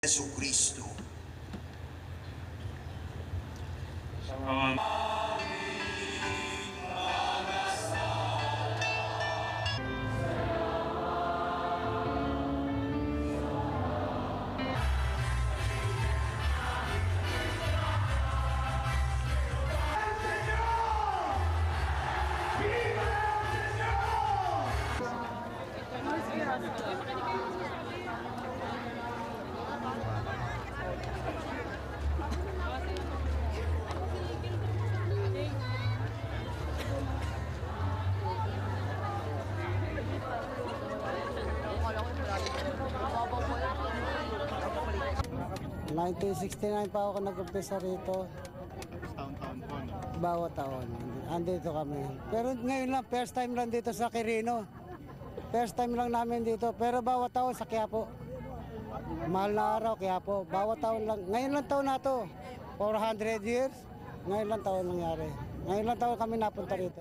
Jesucristo. 1969 pa ako nag-umpisa rito. Taon-taon po, no? Bawat taon. Andito kami. Pero ngayon lang, first time lang dito sa Quirino. First time lang namin dito. Pero bawat taon sa Quiapo. Mahal na araw, Quiapo. Bawat taon lang. Ngayon lang taon na to. 400 years. Ngayon lang taon nangyari. Ngayon lang taon kami napunta rito.